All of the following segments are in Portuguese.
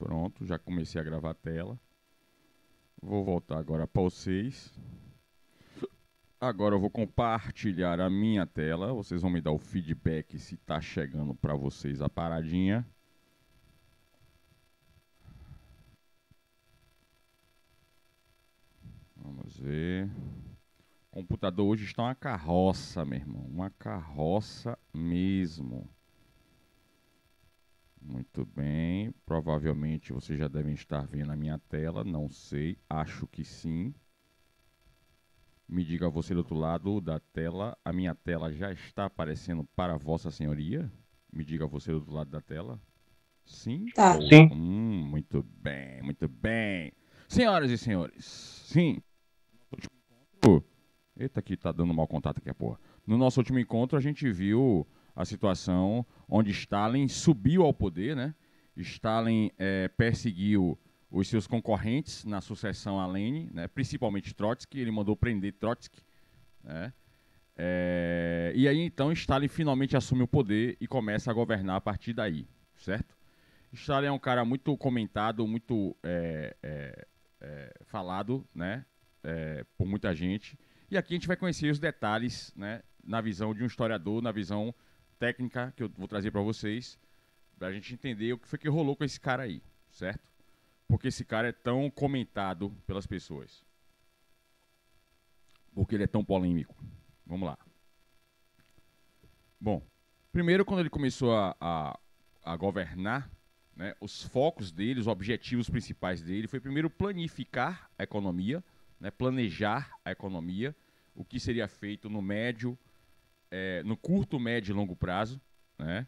Pronto, já comecei a gravar a tela. Vou voltar agora para vocês. Agora eu vou compartilhar a minha tela. Vocês vão me dar o feedback se está chegando para vocês a paradinha. Vamos ver. O computador hoje está uma carroça, meu irmão. Uma carroça mesmo. Muito bem. Provavelmente vocês já devem estar vendo a minha tela. Não sei. Acho que sim. Me diga você do outro lado da tela. A minha tela já está aparecendo para Vossa Senhoria? Me diga você do outro lado da tela. Sim? Tá. Ou... Sim. Muito bem, muito bem. Senhoras e senhores, sim. Eita, que tá dando mau contato aqui, a porra. No nosso último encontro, a gente viu a situação onde Stalin subiu ao poder, né? Stalin perseguiu os seus concorrentes na sucessão a Lenin, né? Principalmente Trotsky. Ele mandou prender Trotsky, né? E aí, então, Stalin finalmente assume o poder e começa a governar a partir daí, certo? Stalin é um cara muito comentado, muito falado, né? Por muita gente. E aqui a gente vai conhecer os detalhes, né, na visão de um historiador, na visão técnica que eu vou trazer para vocês, para a gente entender o que foi que rolou com esse cara aí, certo? Porque esse cara é tão comentado pelas pessoas. Porque ele é tão polêmico. Vamos lá. Bom, primeiro quando ele começou a governar, né, os focos dele, os objetivos principais dele, foi primeiro planificar a economia, né, planejar a economia, o que seria feito no médio, no curto, médio e longo prazo, né?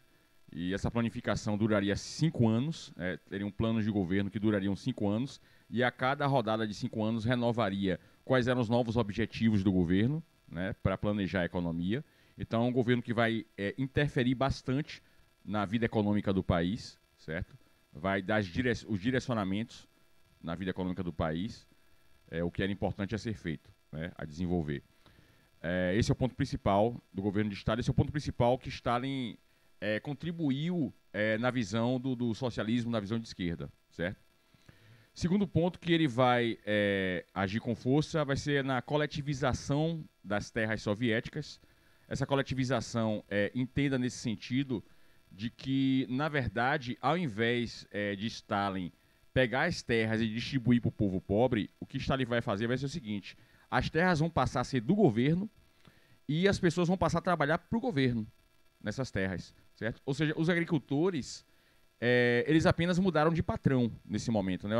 E essa planificação duraria 5 anos, teriam planos de governo que durariam 5 anos, e a cada rodada de 5 anos renovaria quais eram os novos objetivos do governo, né, para planejar a economia. Então, é um governo que vai interferir bastante na vida econômica do país, certo? Vai dar os direcionamentos na vida econômica do país, o que era importante a ser feito, né, a desenvolver. Esse é o ponto principal do governo de Stalin, esse é o ponto principal que Stalin contribuiu na visão do socialismo, na visão de esquerda, certo? Segundo ponto que ele vai agir com força vai ser na coletivização das terras soviéticas. Essa coletivização entenda nesse sentido de que, na verdade, ao invés de Stalin pegar as terras e distribuir para o povo pobre, o que Stalin vai fazer vai ser o seguinte: as terras vão passar a ser do governo e as pessoas vão passar a trabalhar para o governo nessas terras, certo? Ou seja, os agricultores, eles apenas mudaram de patrão nesse momento, né?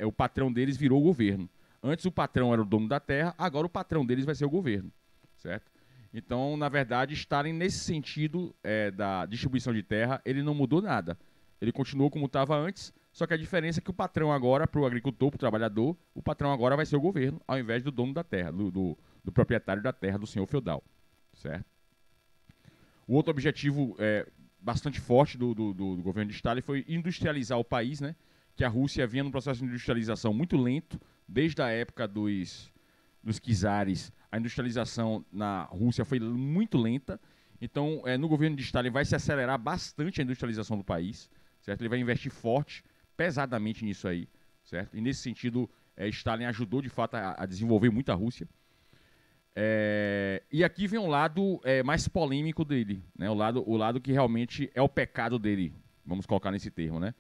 O patrão deles virou o governo. Antes o patrão era o dono da terra, agora o patrão deles vai ser o governo, certo? Então, na verdade, Stalin, nesse sentido da distribuição de terra, ele não mudou nada. Ele continuou como estava antes, só que a diferença é que o patrão agora, para o agricultor, para o trabalhador, o patrão agora vai ser o governo, ao invés do dono da terra, do proprietário da terra, do senhor feudal, certo? O outro objetivo bastante forte do governo de Stalin foi industrializar o país, né? Que a Rússia vinha num processo de industrialização muito lento, desde a época dos czares. A industrialização na Rússia foi muito lenta, então no governo de Stalin vai se acelerar bastante a industrialização do país, certo? Ele vai investir forte, pesadamente nisso aí, certo? E nesse sentido, Stalin ajudou de fato a desenvolver muito a Rússia. E aqui vem um lado mais polêmico dele, né? O lado que realmente é o pecado dele, vamos colocar nesse termo, né?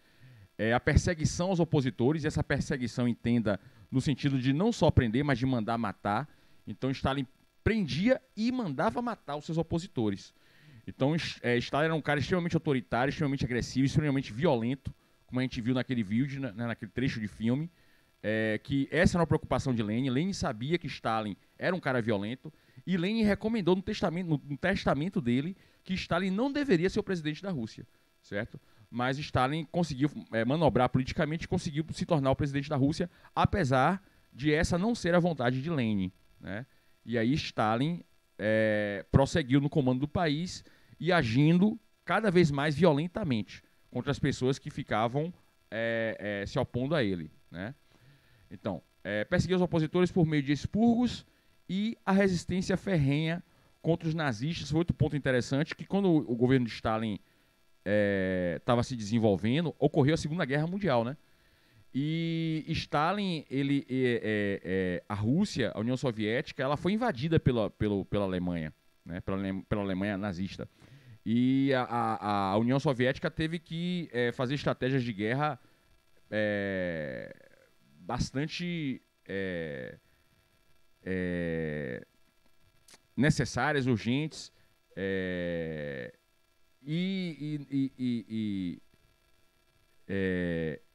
A perseguição aos opositores, e essa perseguição entenda no sentido de não só prender, mas de mandar matar. Então Stalin prendia e mandava matar os seus opositores. Então Stalin era um cara extremamente autoritário, extremamente agressivo, extremamente violento, como a gente viu naquele vídeo, né, naquele trecho de filme. Que essa era uma preocupação de Lenin. Lenin sabia que Stalin era um cara violento e Lenin recomendou no testamento dele que Stalin não deveria ser o presidente da Rússia, certo? Mas Stalin conseguiu manobrar politicamente e conseguiu se tornar o presidente da Rússia, apesar de essa não ser a vontade de Lenin, né? E aí Stalin prosseguiu no comando do país e agindo cada vez mais violentamente contra as pessoas que ficavam se opondo a ele, né? Então, perseguiu os opositores por meio de expurgos e a resistência ferrenha contra os nazistas. Foi outro ponto interessante, que quando o governo de Stalin estava se desenvolvendo, ocorreu a Segunda Guerra Mundial, né? E Stalin, a Rússia, a União Soviética, ela foi invadida pela Alemanha, né? Pela Alemanha nazista. E a União Soviética teve que fazer estratégias de guerra bastante necessárias, urgentes,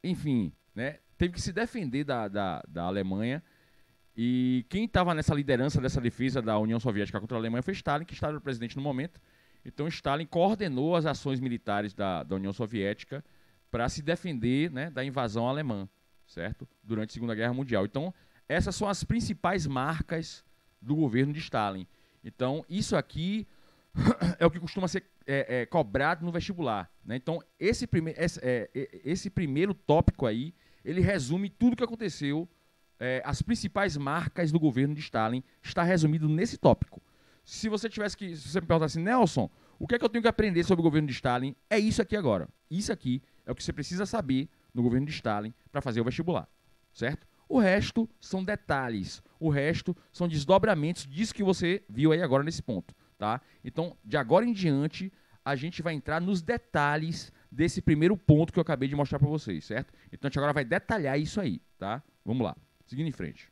enfim, né, teve que se defender da Alemanha. E quem estava nessa liderança dessa defesa da União Soviética contra a Alemanha foi Stalin, que estava presidente no momento. Então Stalin coordenou as ações militares da União Soviética para se defender, né, da invasão alemã, certo? Durante a Segunda Guerra Mundial. Então essas são as principais marcas do governo de Stalin. Então isso aqui é o que costuma ser cobrado no vestibular, né? Então esse primeiro tópico aí, ele resume tudo o que aconteceu. As principais marcas do governo de Stalin está resumido nesse tópico. Se você me perguntasse, Nelson, o que é que eu tenho que aprender sobre o governo de Stalin? É isso aqui agora. Isso aqui é o que você precisa saber no governo de Stalin para fazer o vestibular, certo? O resto são detalhes, o resto são desdobramentos disso que você viu aí agora nesse ponto, tá? Então, de agora em diante, a gente vai entrar nos detalhes desse primeiro ponto que eu acabei de mostrar para vocês, certo? Então, a gente agora vai detalhar isso aí, tá? Vamos lá. Seguindo em frente.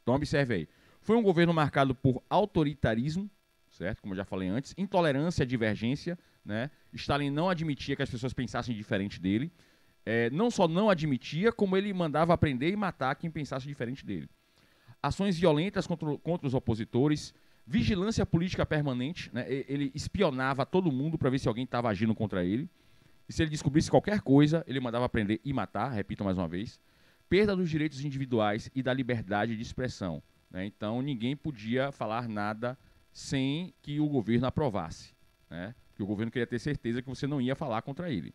Então, observe aí. Foi um governo marcado por autoritarismo, certo? Como eu já falei antes, intolerância, divergência, né? Stalin não admitia que as pessoas pensassem diferente dele. Não só não admitia, como ele mandava prender e matar quem pensasse diferente dele. Ações violentas contra os opositores, vigilância política permanente, né? Ele espionava todo mundo para ver se alguém estava agindo contra ele. E se ele descobrisse qualquer coisa, ele mandava prender e matar, repito mais uma vez. Perda dos direitos individuais e da liberdade de expressão, né? Então, ninguém podia falar nada sem que o governo aprovasse, né? Porque o governo queria ter certeza que você não ia falar contra ele.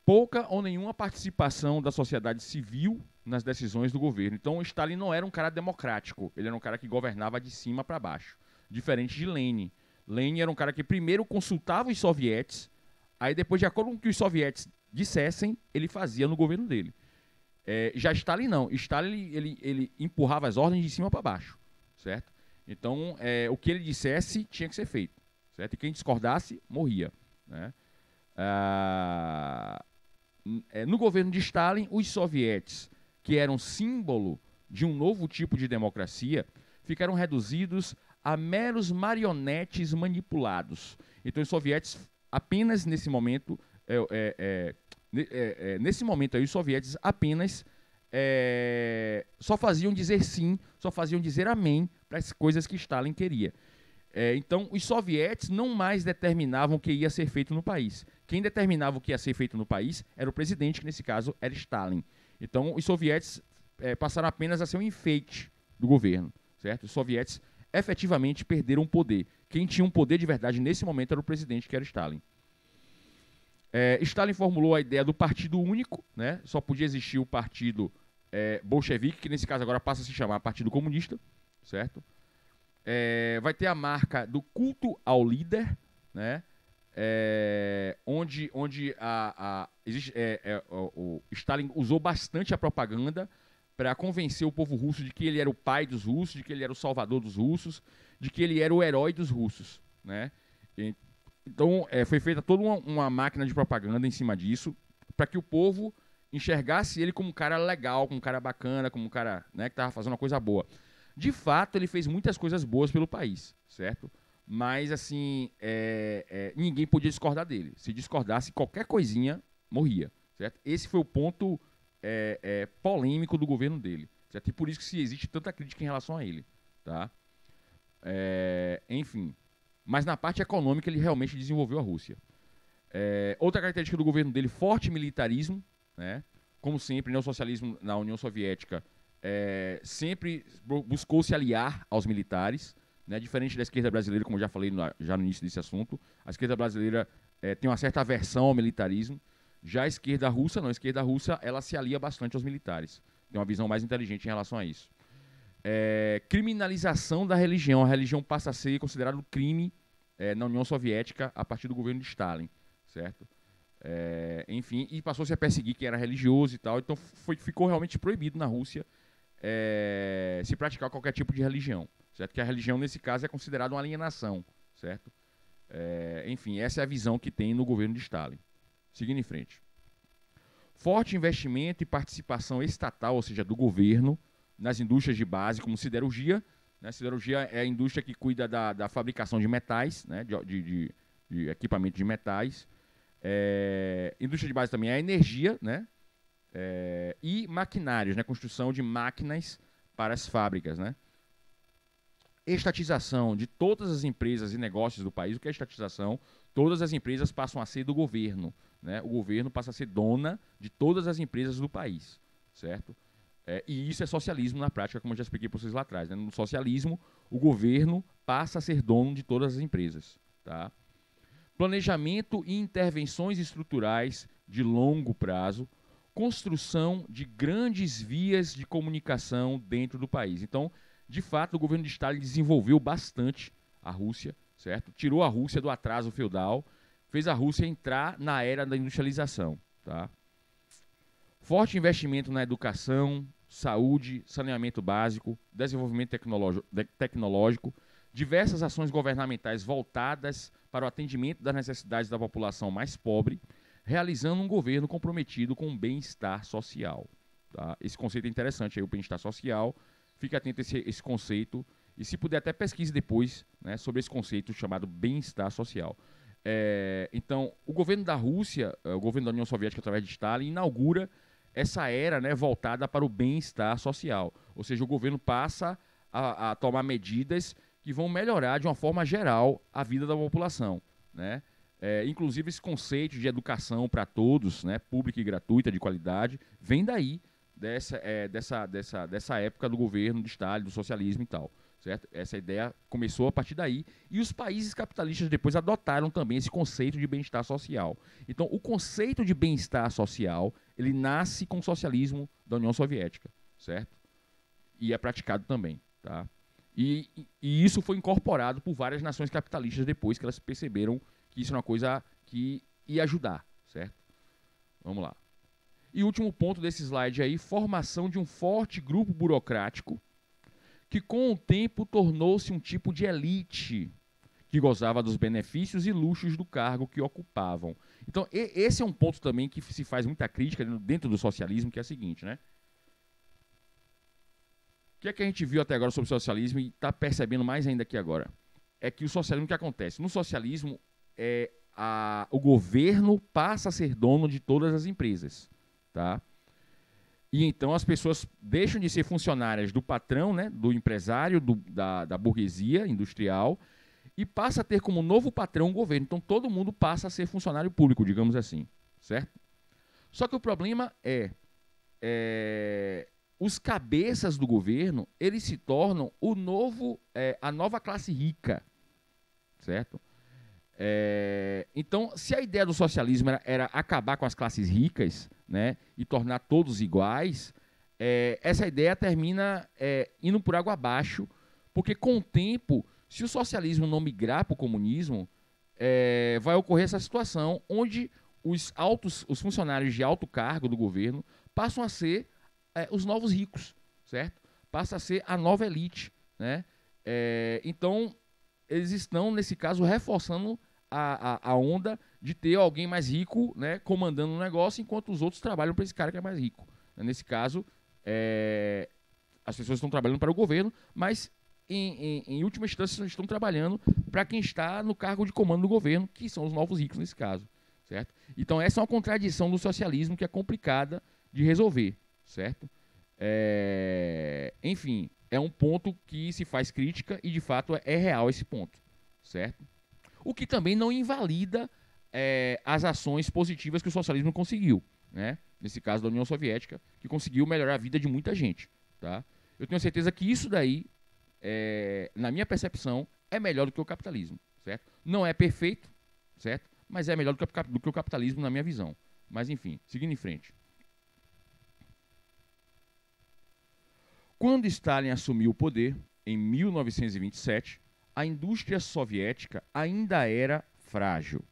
Pouca ou nenhuma participação da sociedade civil nas decisões do governo. Então, Stalin não era um cara democrático, ele era um cara que governava de cima para baixo, diferente de Lenin. Lenin era um cara que primeiro consultava os sovietes, aí depois, de acordo com o que os sovietes dissessem, ele fazia no governo dele. Já Stalin não. Stalin ele empurrava as ordens de cima para baixo, certo? Então, o que ele dissesse tinha que ser feito, certo? E quem discordasse, morria, né? No governo de Stalin, os sovietes, que eram símbolo de um novo tipo de democracia, ficaram reduzidos a meros marionetes manipulados. Então, os sovietes, apenas nesse momento, nesse momento aí, os sovietes apenas só faziam dizer sim, só faziam dizer amém para as coisas que Stalin queria. Então, os sovietes não mais determinavam o que ia ser feito no país. Quem determinava o que ia ser feito no país era o presidente, que nesse caso era Stalin. Então, os sovietes passaram apenas a ser um enfeite do governo, certo? Os sovietes efetivamente perderam o poder. Quem tinha um poder de verdade nesse momento era o presidente, que era Stalin. Stalin formulou a ideia do partido único, né? Só podia existir o partido bolchevique, que nesse caso agora passa a se chamar Partido Comunista, certo? Vai ter a marca do culto ao líder, né? Onde o Stalin usou bastante a propaganda para convencer o povo russo de que ele era o pai dos russos, de que ele era o salvador dos russos, de que ele era o herói dos russos, né? Então, foi feita toda uma máquina de propaganda em cima disso, para que o povo enxergasse ele como um cara legal, como um cara bacana, como um cara, né, que estava fazendo uma coisa boa. De fato, ele fez muitas coisas boas pelo país, certo? Mas, assim, ninguém podia discordar dele. Se discordasse, qualquer coisinha morria, certo? Esse foi o ponto polêmico do governo dele, certo? E por isso que existe tanta crítica em relação a ele, tá? Enfim. Mas na parte econômica ele realmente desenvolveu a Rússia. Outra característica do governo dele, forte militarismo, né? Como sempre, o socialismo na União Soviética sempre buscou se aliar aos militares, né? Diferente da esquerda brasileira, como eu já falei já no início desse assunto. A esquerda brasileira tem uma certa aversão ao militarismo. Já a esquerda russa, não. A esquerda russa, ela se alia bastante aos militares. Tem uma visão mais inteligente em relação a isso. Criminalização da religião. A religião passa a ser considerada crime na União Soviética a partir do governo de Stalin, certo? Enfim, e passou-se a perseguir quem era religioso e tal. Então ficou realmente proibido na Rússia se praticar qualquer tipo de religião, certo? Que a religião, nesse caso, é considerada uma alienação, certo? Enfim, essa é a visão que tem no governo de Stalin. Seguindo em frente. Forte investimento e participação estatal, ou seja, do governo, nas indústrias de base, como siderurgia. Né? Siderurgia é a indústria que cuida da fabricação de metais, né? de equipamento de metais. Indústria de base também é a energia, né? E maquinários, né? Construção de máquinas para as fábricas, né? Estatização de todas as empresas e negócios do país. O que é estatização? Todas as empresas passam a ser do governo, né? O governo passa a ser dona de todas as empresas do país, certo? E isso é socialismo na prática, como eu já expliquei para vocês lá atrás, né? No socialismo, o governo passa a ser dono de todas as empresas, tá? Planejamento e intervenções estruturais de longo prazo, construção de grandes vias de comunicação dentro do país. Então, de fato, o governo de Stalin desenvolveu bastante a Rússia, certo? Tirou a Rússia do atraso feudal, fez a Rússia entrar na era da industrialização, tá? Forte investimento na educação, saúde, saneamento básico, desenvolvimento tecnológico, diversas ações governamentais voltadas para o atendimento das necessidades da população mais pobre, realizando um governo comprometido com o bem-estar social. Tá? Esse conceito é interessante, aí, o bem-estar social. Fique atento a esse conceito e, se puder, até pesquise depois, né, sobre esse conceito chamado bem-estar social. Então, o governo da Rússia, o governo da União Soviética, através de Stalin, inaugura essa era, né, voltada para o bem-estar social. Ou seja, o governo passa a tomar medidas que vão melhorar, de uma forma geral, a vida da população, né? Inclusive, esse conceito de educação para todos, né, pública e gratuita, de qualidade, vem daí, dessa época do governo de Stalin, do socialismo e tal, certo? Essa ideia começou a partir daí, e os países capitalistas depois adotaram também esse conceito de bem-estar social. Então, o conceito de bem-estar social, ele nasce com o socialismo da União Soviética, certo? E é praticado também, tá? E isso foi incorporado por várias nações capitalistas depois que elas perceberam que isso é uma coisa que ia ajudar, certo? Vamos lá. E o último ponto desse slide aí, formação de um forte grupo burocrático que com o tempo tornou-se um tipo de elite que gozava dos benefícios e luxos do cargo que ocupavam. Então, esse é um ponto também que se faz muita crítica dentro do socialismo, que é o seguinte, né? O que é que a gente viu até agora sobre o socialismo e está percebendo mais ainda aqui agora? É que o socialismo, o que acontece? No socialismo, o governo passa a ser dono de todas as empresas, tá? E então as pessoas deixam de ser funcionárias do patrão, né, do empresário, da burguesia industrial, e passa a ter como novo patrão o governo. Então todo mundo passa a ser funcionário público, digamos assim, certo? Só que o problema os cabeças do governo, eles se tornam a nova classe rica, certo? Então, se a ideia do socialismo era acabar com as classes ricas, né, e tornar todos iguais, essa ideia termina indo por água abaixo, porque com o tempo, se o socialismo não migrar para o comunismo, vai ocorrer essa situação onde os funcionários de alto cargo do governo passam a ser os novos ricos, certo? Passa a ser a nova elite, né? Então, eles estão, nesse caso, reforçando a onda de ter alguém mais rico, né, comandando o negócio, enquanto os outros trabalham para esse cara que é mais rico. Nesse caso, as pessoas estão trabalhando para o governo, mas, em última instância, estão trabalhando para quem está no cargo de comando do governo, que são os novos ricos nesse caso, certo? Então, essa é uma contradição do socialismo que é complicada de resolver, certo? Enfim, é um ponto que se faz crítica e, de fato, é real esse ponto, certo? O que também não invalida as ações positivas que o socialismo conseguiu, né? Nesse caso da União Soviética, que conseguiu melhorar a vida de muita gente, tá? Eu tenho certeza que isso daí, na minha percepção, é melhor do que o capitalismo, certo? Não é perfeito, certo? Mas é melhor do que o capitalismo na minha visão. Mas, enfim, seguindo em frente. Quando Stalin assumiu o poder, em 1927, a indústria soviética ainda era frágil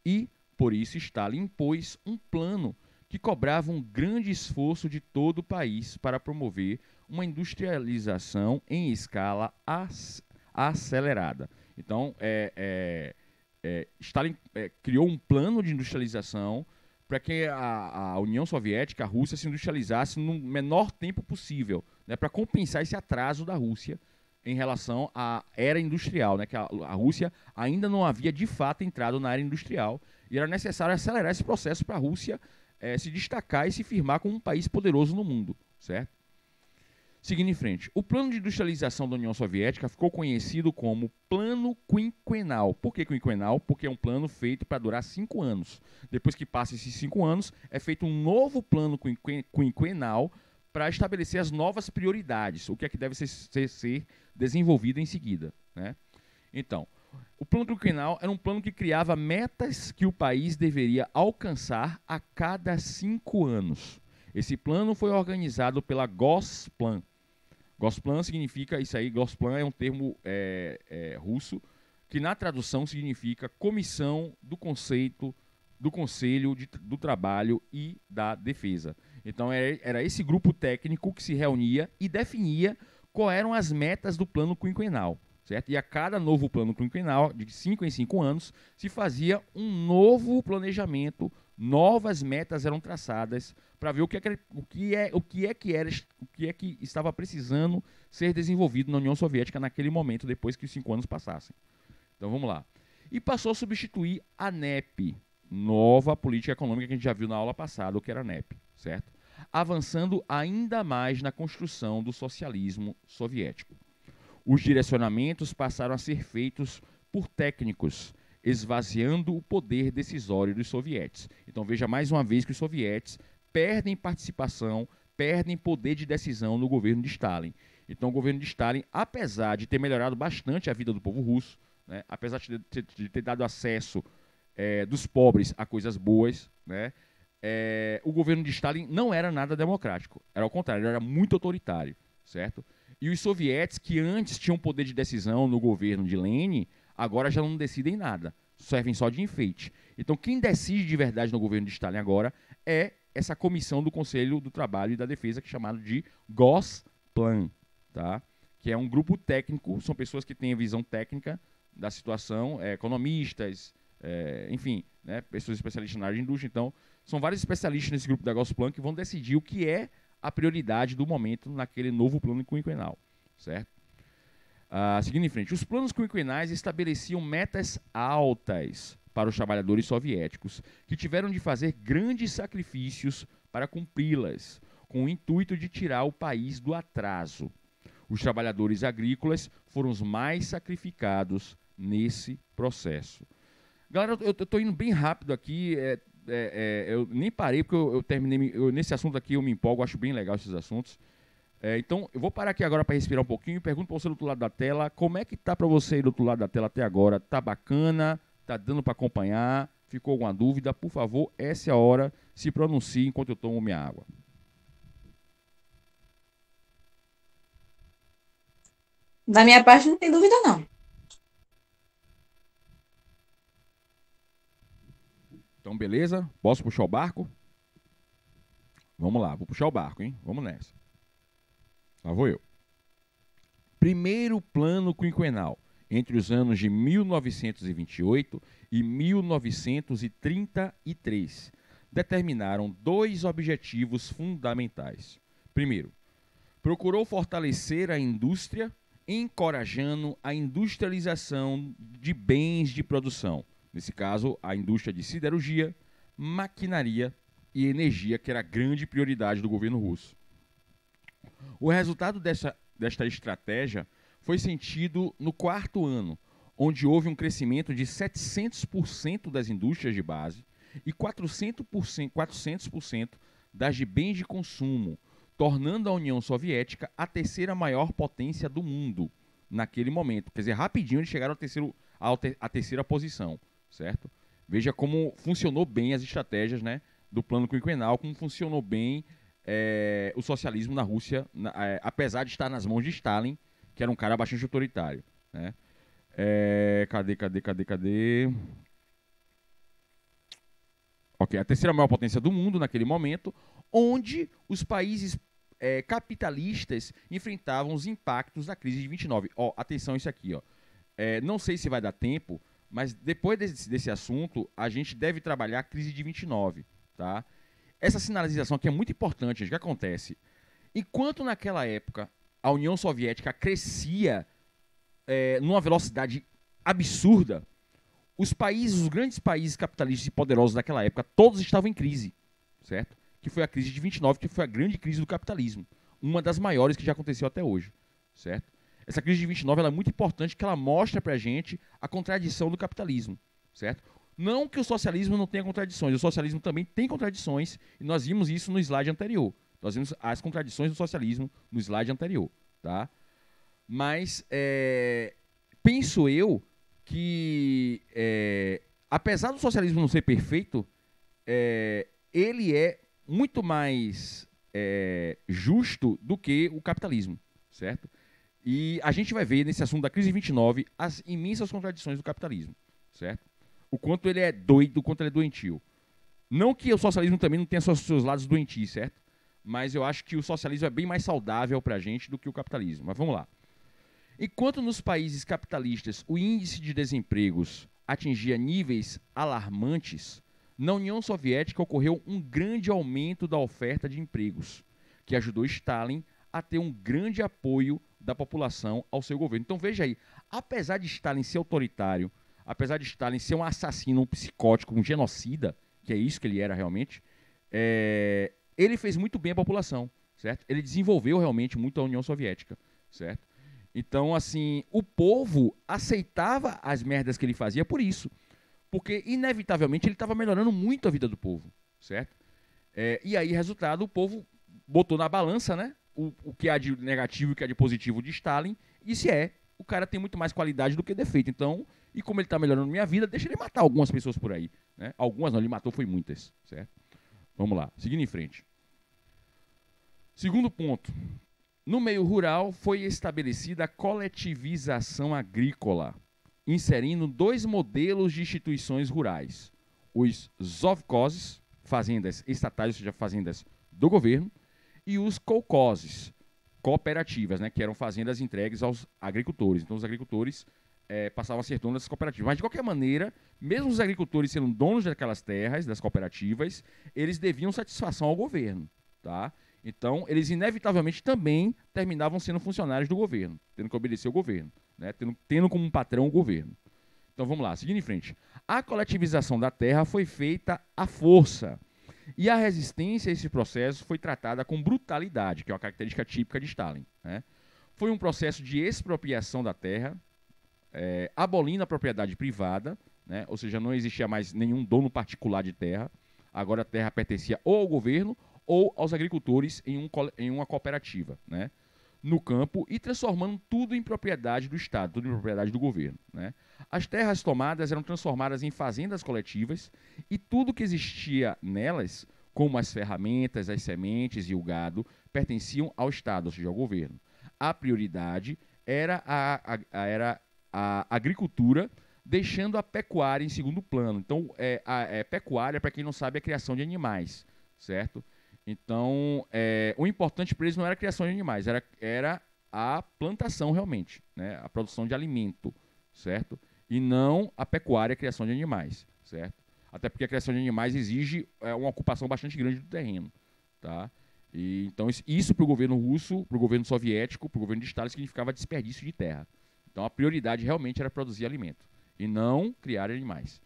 e Por isso, Stalin impôs um plano que cobrava um grande esforço de todo o país para promover uma industrialização em escala acelerada. Então, Stalin criou um plano de industrialização para que a União Soviética, a Rússia, se industrializasse no menor tempo possível, né, para compensar esse atraso da Rússia em relação à era industrial, né, que a Rússia ainda não havia de fato entrado na era industrial e era necessário acelerar esse processo para a Rússia se destacar e se firmar como um país poderoso no mundo, certo? Seguindo em frente, o plano de industrialização da União Soviética ficou conhecido como Plano Quinquenal. Por que quinquenal? Porque é um plano feito para durar 5 anos. Depois que passa esses 5 anos, é feito um novo plano quinquenal para estabelecer as novas prioridades, o que é que deve ser desenvolvido em seguida, né? Então, o plano quinquenal era um plano que criava metas que o país deveria alcançar a cada 5 anos. Esse plano foi organizado pela Gosplan. Gosplan significa, isso aí, Gosplan é um termo russo, que na tradução significa Comissão do Conceito, do Conselho do Trabalho e da Defesa. Então era esse grupo técnico que se reunia e definia quais eram as metas do plano quinquenal, certo? E a cada novo plano quinquenal, de 5 em 5 anos, se fazia um novo planejamento, novas metas eram traçadas para ver o que estava precisando ser desenvolvido na União Soviética naquele momento, depois que os 5 anos passassem. Então vamos lá. E passou a substituir a NEP, nova política econômica que a gente já viu na aula passada, o que era a NEP, certo? Avançando ainda mais na construção do socialismo soviético. Os direcionamentos passaram a ser feitos por técnicos, esvaziando o poder decisório dos sovietes. Então veja mais uma vez que os sovietes perdem participação, perdem poder de decisão no governo de Stalin. Então o governo de Stalin, apesar de ter melhorado bastante a vida do povo russo, né, apesar de ter dado acesso dos pobres a coisas boas, né, o governo de Stalin não era nada democrático. Era ao contrário, ele era muito autoritário, certo? E os sovietes, que antes tinham poder de decisão no governo de Lenin, agora já não decidem nada, servem só de enfeite. Então quem decide de verdade no governo de Stalin agora é essa comissão do Conselho do Trabalho e da Defesa, que é chamado de Gosplan, tá? Que é um grupo técnico, são pessoas que têm a visão técnica da situação, economistas, enfim, né, pessoas especialistas na área de indústria. Então, são vários especialistas nesse grupo da Gosplan que vão decidir o que é a prioridade do momento naquele novo plano quinquenal, certo? Seguindo em frente, os planos quinquenais estabeleciam metas altas para os trabalhadores soviéticos, que tiveram de fazer grandes sacrifícios para cumpri-las, com o intuito de tirar o país do atraso. Os trabalhadores agrícolas foram os mais sacrificados nesse processo. Galera, eu estou indo bem rápido aqui, eu nem parei porque eu terminei, nesse assunto aqui eu me empolgo, acho bem legal esses assuntos. Então, eu vou parar aqui agora para respirar um pouquinho e pergunto para você do outro lado da tela, como é que tá para você aí do outro lado da tela até agora? Tá bacana? Tá dando para acompanhar? Ficou alguma dúvida? Por favor, essa é a hora, se pronuncie enquanto eu tomo minha água. Da minha parte, não tem dúvida, não. Então, beleza? Posso puxar o barco? Vamos lá, vou puxar o barco, hein? Vamos nessa. Lá vou eu. Primeiro plano quinquenal, entre os anos de 1928 e 1933, determinaram 2 objetivos fundamentais. Primeiro, procurou fortalecer a indústria, encorajando a industrialização de bens de produção. Nesse caso, a indústria de siderurgia, maquinaria e energia, que era a grande prioridade do governo russo. O resultado desta estratégia foi sentido no 4º ano, onde houve um crescimento de 700% das indústrias de base e 400% das de bens de consumo, tornando a União Soviética a 3ª maior potência do mundo naquele momento. Quer dizer, rapidinho eles chegaram à 3ª posição, certo? Veja como funcionou bem as estratégias, né, do plano quinquenal, como funcionou bem o socialismo na Rússia, apesar de estar nas mãos de Stalin, que era um cara bastante autoritário, né? Cadê? Ok, a terceira maior potência do mundo naquele momento, onde os países capitalistas enfrentavam os impactos da crise de 29. Ó, atenção isso aqui, ó. Não sei se vai dar tempo, mas depois desse assunto, a gente deve trabalhar a crise de 29, tá? Essa sinalização aqui é muito importante. O que acontece? Enquanto naquela época a União Soviética crescia numa velocidade absurda, os grandes países capitalistas e poderosos daquela época, todos estavam em crise, certo? Que foi a crise de 29, que foi a grande crise do capitalismo. Uma das maiores que já aconteceu até hoje, certo? Essa crise de 29 ela é muito importante, porque ela mostra pra gente a contradição do capitalismo, certo? Não que o socialismo não tenha contradições, o socialismo também tem contradições, e nós vimos isso no slide anterior. Nós vimos as contradições do socialismo no slide anterior, tá? Mas penso eu que, apesar do socialismo não ser perfeito, ele é muito mais justo do que o capitalismo, certo? E a gente vai ver nesse assunto da crise de 29 as imensas contradições do capitalismo, certo? O quanto ele é doido, o quanto ele é doentio. Não que o socialismo também não tenha seus lados doentios, certo? Mas eu acho que o socialismo é bem mais saudável pra gente do que o capitalismo. Mas vamos lá. Enquanto nos países capitalistas o índice de desempregos atingia níveis alarmantes, na União Soviética ocorreu um grande aumento da oferta de empregos, que ajudou Stalin a ter um grande apoio da população ao seu governo. Então veja aí, apesar de Stalin ser autoritário, apesar de Stalin ser um assassino, um psicótico, um genocida, que é isso que ele era realmente, ele fez muito bem a população, certo? Ele desenvolveu realmente muito a União Soviética, certo? Então, assim, o povo aceitava as merdas que ele fazia por isso. Porque, inevitavelmente, ele estava melhorando muito a vida do povo, certo? E aí, resultado, o povo botou na balança, né? O que há de negativo e o que há de positivo de Stalin. E disse, o cara tem muito mais qualidade do que defeito. Então, e como ele está melhorando minha vida, deixa ele matar algumas pessoas por aí. Né? Algumas não, ele matou foi muitas, certo? Vamos lá, seguindo em frente. Segundo ponto. No meio rural, foi estabelecida a coletivização agrícola, inserindo 2 modelos de instituições rurais. Os sovkhozes, fazendas estatais, ou seja, fazendas do governo, e os kolkhozes, cooperativas, né, que eram fazendas entregues aos agricultores. Então, os agricultores passavam a ser donos dessas cooperativas. Mas, de qualquer maneira, mesmo os agricultores sendo donos daquelas terras, das cooperativas, eles deviam satisfação ao governo, tá? Então, eles inevitavelmente também terminavam sendo funcionários do governo, tendo que obedecer ao governo, né? tendo como um patrão o governo. Então, vamos lá, seguindo em frente. A coletivização da terra foi feita à força, e a resistência a esse processo foi tratada com brutalidade, que é uma característica típica de Stalin. Né? Foi um processo de expropriação da terra, abolindo a propriedade privada, né? Ou seja, não existia mais nenhum dono particular de terra, agora a terra pertencia ou ao governo ou aos agricultores em uma cooperativa, né, no campo, e transformando tudo em propriedade do Estado, tudo em propriedade do governo. Né. As terras tomadas eram transformadas em fazendas coletivas e tudo que existia nelas, como as ferramentas, as sementes e o gado, pertenciam ao Estado, ou seja, ao governo. A prioridade era a agricultura, deixando a pecuária em segundo plano. Então, pecuária, para quem não sabe, é a criação de animais, certo? Então, o importante para eles não era a criação de animais, era a plantação realmente, né? A produção de alimento, certo? E não a pecuária, a criação de animais, certo? Até porque a criação de animais exige uma ocupação bastante grande do terreno, tá? E, então, isso para o governo russo, para o governo soviético, para o governo de Stalin, significava desperdício de terra. Então, a prioridade realmente era produzir alimento e não criar animais.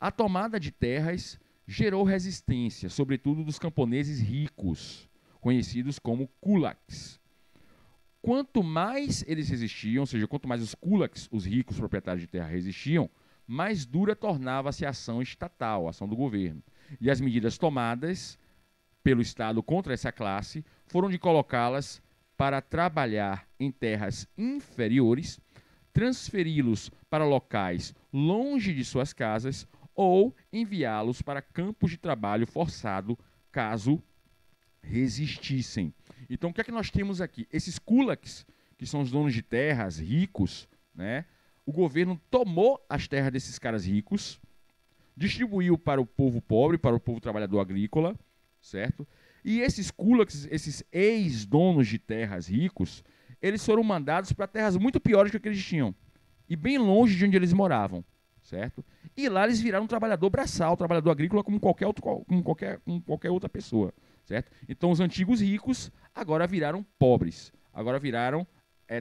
A tomada de terras gerou resistência, sobretudo dos camponeses ricos, conhecidos como kulaks. Quanto mais eles resistiam, ou seja, quanto mais os kulaks, os ricos proprietários de terra, resistiam, mais dura tornava-se a ação estatal, a ação do governo. E as medidas tomadas pelo Estado contra essa classe foram de colocá-las para trabalhar em terras inferiores, transferi-los para locais longe de suas casas ou enviá-los para campos de trabalho forçado, caso resistissem. Então, o que é que nós temos aqui? Esses kulaks, que são os donos de terras, ricos, né? O governo tomou as terras desses caras ricos, distribuiu para o povo pobre, para o povo trabalhador agrícola, certo? E esses kulaks, esses ex-donos de terras ricos, eles foram mandados para terras muito piores que o que eles tinham, e bem longe de onde eles moravam, certo? E lá eles viraram um trabalhador braçal, trabalhador agrícola como qualquer outra pessoa, certo? Então os antigos ricos agora viraram pobres, agora viraram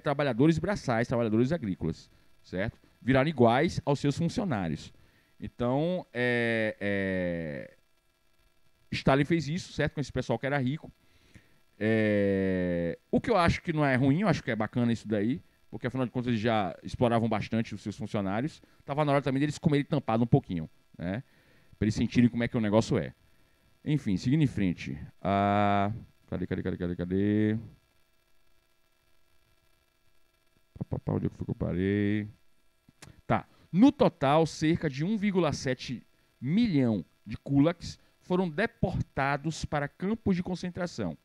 trabalhadores braçais, trabalhadores agrícolas, certo? Viraram iguais aos seus funcionários. Então, Stalin fez isso, certo? Com esse pessoal que era rico. O que eu acho que não é ruim, eu acho que é bacana isso daí, porque afinal de contas eles já exploravam bastante os seus funcionários. Tava na hora também deles comerem tampado um pouquinho, né? Pra eles sentirem como é que o negócio é. Enfim, seguindo em frente. Cadê? Onde é que foi que eu parei? Tá. No total, cerca de 1,7 milhão de kulaks foram deportados para campos de concentração.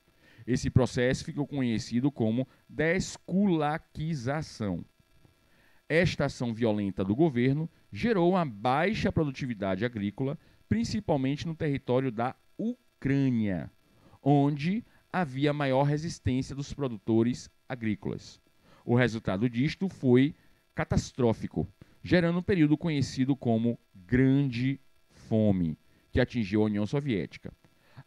Esse processo ficou conhecido como desculaquização. Esta ação violenta do governo gerou uma baixa produtividade agrícola, principalmente no território da Ucrânia, onde havia maior resistência dos produtores agrícolas. O resultado disto foi catastrófico, gerando um período conhecido como Grande Fome, que atingiu a União Soviética.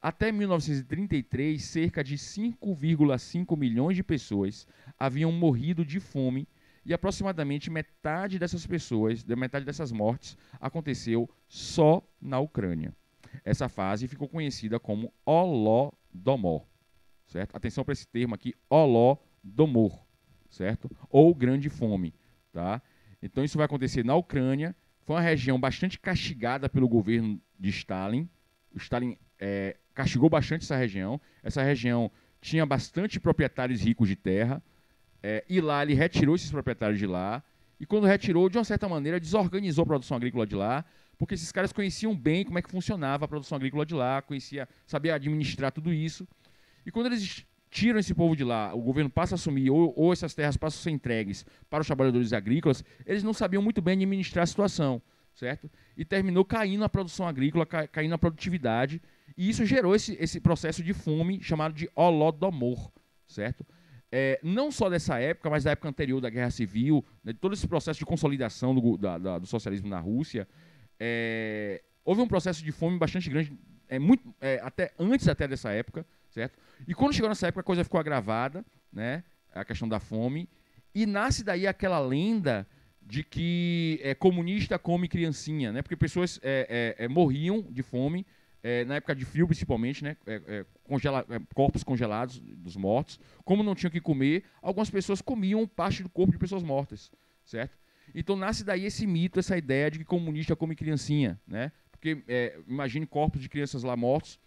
Até 1933, cerca de 5,5 milhões de pessoas haviam morrido de fome e aproximadamente metade dessas mortes aconteceu só na Ucrânia. Essa fase ficou conhecida como Holodomor, certo? Atenção para esse termo aqui, Holodomor, certo? Ou Grande Fome, tá? Então isso vai acontecer na Ucrânia. Foi uma região bastante castigada pelo governo de Stalin. O Stalin castigou bastante essa região. Essa região tinha bastante proprietários ricos de terra. E lá ele retirou esses proprietários de lá. E quando retirou, de uma certa maneira, desorganizou a produção agrícola de lá, porque esses caras conheciam bem como é que funcionava a produção agrícola de lá, sabia administrar tudo isso. E quando eles tiram esse povo de lá, o governo passa a assumir, ou essas terras passam a ser entregues para os trabalhadores agrícolas, eles não sabiam muito bem administrar a situação, certo? E terminou caindo a produção agrícola, caindo a produtividade, e isso gerou esse processo de fome chamado de Holodomor, certo? Não só dessa época, mas da época anterior da Guerra Civil, né, de todo esse processo de consolidação do socialismo na Rússia, houve um processo de fome bastante grande, antes dessa época, certo? E quando chegou nessa época, a coisa ficou agravada, né? A questão da fome. E nasce daí aquela lenda de que comunista come criancinha, né? Porque pessoas morriam de fome, na época de frio principalmente, né? Corpos congelados dos mortos. Como não tinham o que comer, algumas pessoas comiam parte do corpo de pessoas mortas, certo? Então nasce daí esse mito, essa ideia de que comunista come criancinha, né? Porque imagine corpos de crianças lá mortos,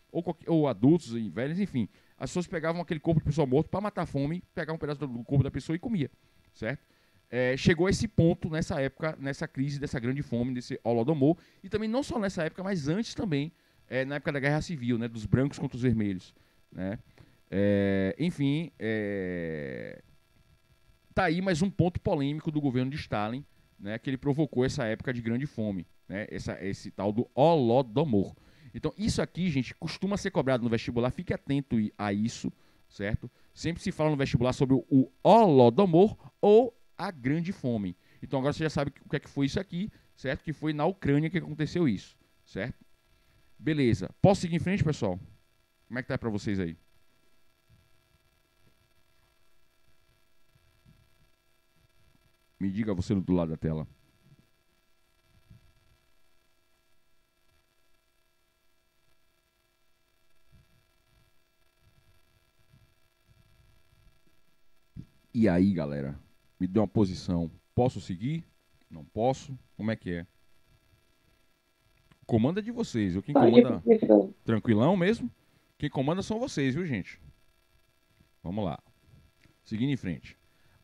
ou adultos e velhos, enfim. As pessoas pegavam aquele corpo de pessoa morta para matar a fome, pegavam um pedaço do corpo da pessoa e comia, certo? Chegou a esse ponto nessa época, nessa crise dessa grande fome, desse Holodomor, e também não só nessa época, mas antes também, na época da Guerra Civil, né, dos brancos contra os vermelhos, né? Enfim, tá aí mais um ponto polêmico do governo de Stalin, né, que ele provocou essa época de grande fome, né, esse tal do Holodomor. Então, isso aqui, gente, costuma ser cobrado no vestibular. Fique atento a isso, certo? Sempre se fala no vestibular sobre o Holodomor ou a Grande Fome. Então, agora você já sabe o que é que foi isso aqui, certo? Que foi na Ucrânia que aconteceu isso, certo? Beleza. Posso seguir em frente, pessoal? Como é que tá para vocês aí? Me diga você do lado da tela. E aí, galera? Me dê uma posição. Posso seguir? Não posso? Como é que é? Comanda de vocês, viu? Quem comanda... Tranquilão mesmo? Quem comanda são vocês, viu, gente? Vamos lá. Seguindo em frente.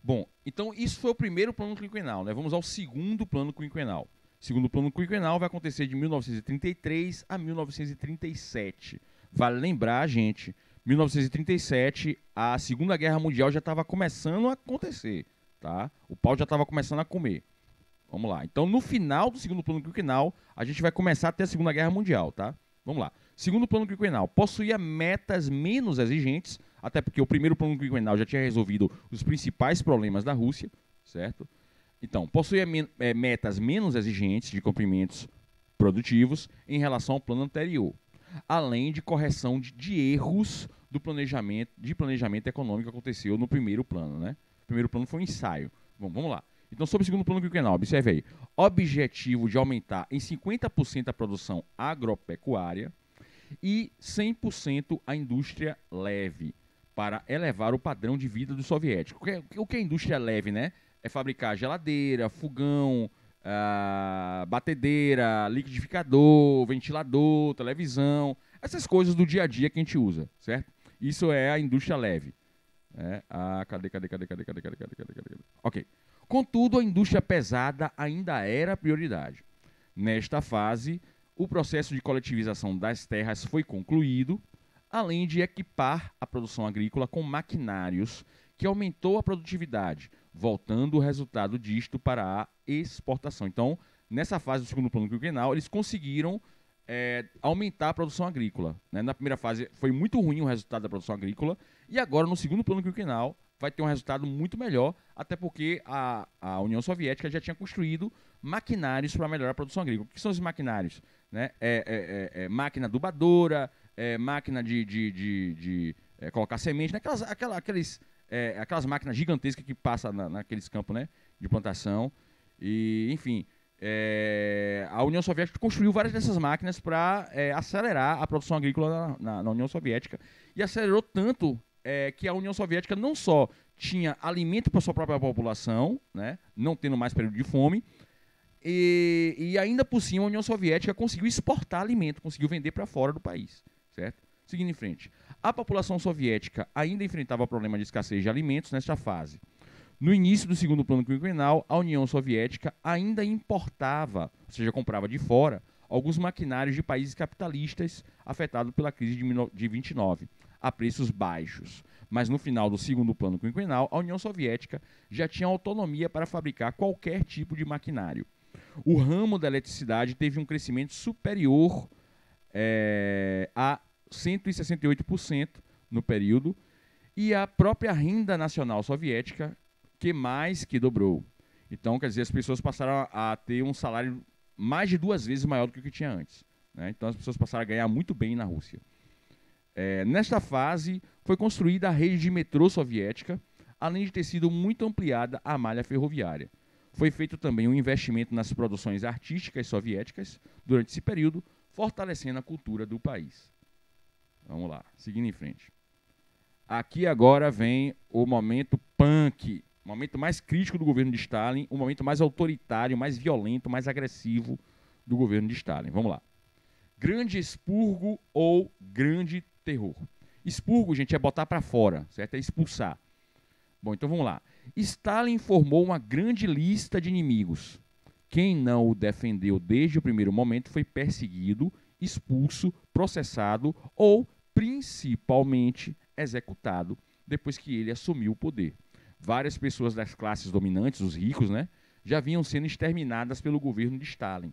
Bom, então isso foi o primeiro plano quinquenal, né? Vamos ao segundo plano quinquenal. O segundo plano quinquenal vai acontecer de 1933 a 1937. Vale lembrar, gente, 1937, a Segunda Guerra Mundial já estava começando a acontecer, tá? O pau já estava começando a comer. Vamos lá. Então, no final do segundo plano quinquenal, a gente vai começar a ter a Segunda Guerra Mundial, tá? Vamos lá. Segundo plano quinquenal, possuía metas menos exigentes, até porque o primeiro plano quinquenal já tinha resolvido os principais problemas da Rússia, certo? Então, possuía metas menos exigentes de cumprimentos produtivos em relação ao plano anterior, além de correção de erros do planejamento econômico que aconteceu no primeiro plano, né? O primeiro plano foi um ensaio. Vamos lá. Então, sobre o segundo plano quinquenal, observe aí. Objetivo de aumentar em 50% a produção agropecuária e 100% a indústria leve, para elevar o padrão de vida do soviético. O que é indústria leve, né? É fabricar geladeira, fogão, batedeira, liquidificador, ventilador, televisão, essas coisas do dia a dia que a gente usa, certo? Isso é a indústria leve. Cadê? Ok. Contudo, a indústria pesada ainda era prioridade. Nesta fase, o processo de coletivização das terras foi concluído, além de equipar a produção agrícola com maquinários que aumentou a produtividade, voltando o resultado disto para a exportação. Então, nessa fase do segundo plano quinquenal, eles conseguiram aumentar a produção agrícola, né? Na primeira fase foi muito ruim o resultado da produção agrícola, e agora no segundo plano quinquenal vai ter um resultado muito melhor, até porque a União Soviética já tinha construído maquinários para melhorar a produção agrícola. O que são os maquinários? Né? Máquina adubadora, máquina de colocar semente, né? Aquelas máquinas gigantescas que passam naqueles campos, né, de plantação. E, enfim, a União Soviética construiu várias dessas máquinas para acelerar a produção agrícola na União Soviética. E acelerou tanto que a União Soviética não só tinha alimento para sua própria população, né, não tendo mais período de fome, e ainda por cima a União Soviética conseguiu exportar alimento, conseguiu vender para fora do país, certo? Seguindo em frente. A população soviética ainda enfrentava problema de escassez de alimentos nesta fase. No início do segundo plano quinquenal, a União Soviética ainda importava, ou seja, comprava de fora, alguns maquinários de países capitalistas afetados pela crise de 29, a preços baixos. Mas no final do segundo plano quinquenal, a União Soviética já tinha autonomia para fabricar qualquer tipo de maquinário. O ramo da eletricidade teve um crescimento superior a 168% no período, e a própria renda nacional soviética que mais que dobrou. Então, quer dizer, as pessoas passaram a ter um salário mais de 2 vezes maior do que o que tinha antes, né? Então, as pessoas passaram a ganhar muito bem na Rússia. Nesta fase, foi construída a rede de metrô soviética, além de ter sido muito ampliada a malha ferroviária. Foi feito também um investimento nas produções artísticas soviéticas durante esse período, fortalecendo a cultura do país. Vamos lá, seguindo em frente. Aqui agora vem o momento punk, o momento mais crítico do governo de Stalin, o momento mais autoritário, mais violento, mais agressivo do governo de Stalin. Vamos lá. Grande expurgo ou grande terror. Expurgo, gente, é botar para fora, certo? É expulsar. Bom, então vamos lá. Stalin formou uma grande lista de inimigos. Quem não o defendeu desde o primeiro momento foi perseguido, expulso, processado ou, principalmente, executado depois que ele assumiu o poder. Várias pessoas das classes dominantes, os ricos, né, já vinham sendo exterminadas pelo governo de Stalin,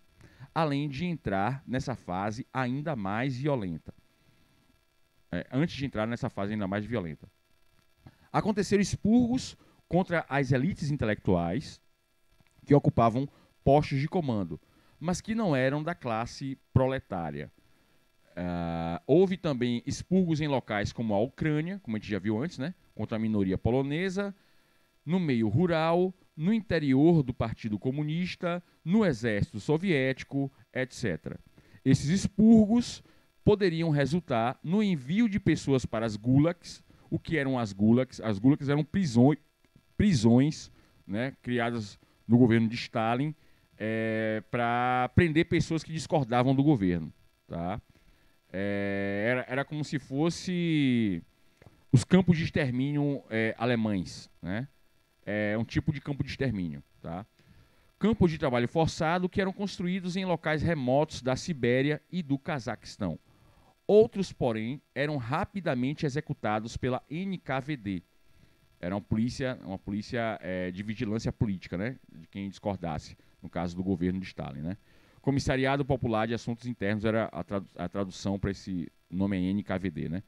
além de entrar nessa fase ainda mais violenta. Antes de entrar nessa fase ainda mais violenta. Aconteceram expurgos contra as elites intelectuais que ocupavam postos de comando, mas que não eram da classe proletária. Houve também expurgos em locais como a Ucrânia, como a gente já viu antes, né, contra a minoria polonesa, no meio rural, no interior do Partido Comunista, no exército soviético, etc. Esses expurgos poderiam resultar no envio de pessoas para as gulags. O que eram as gulags? As gulags eram prisões, né, criadas no governo de Stalin para prender pessoas que discordavam do governo. Tá? Era como se fosse os campos de extermínio alemães, né? Um tipo de campo de extermínio. Tá? Campos de trabalho forçado que eram construídos em locais remotos da Sibéria e do Cazaquistão. Outros, porém, eram rapidamente executados pela NKVD. Era uma polícia de vigilância política, né? De quem discordasse no caso do governo de Stalin, né? Comissariado Popular de Assuntos Internos era a tradução para esse nome é NKVD, né?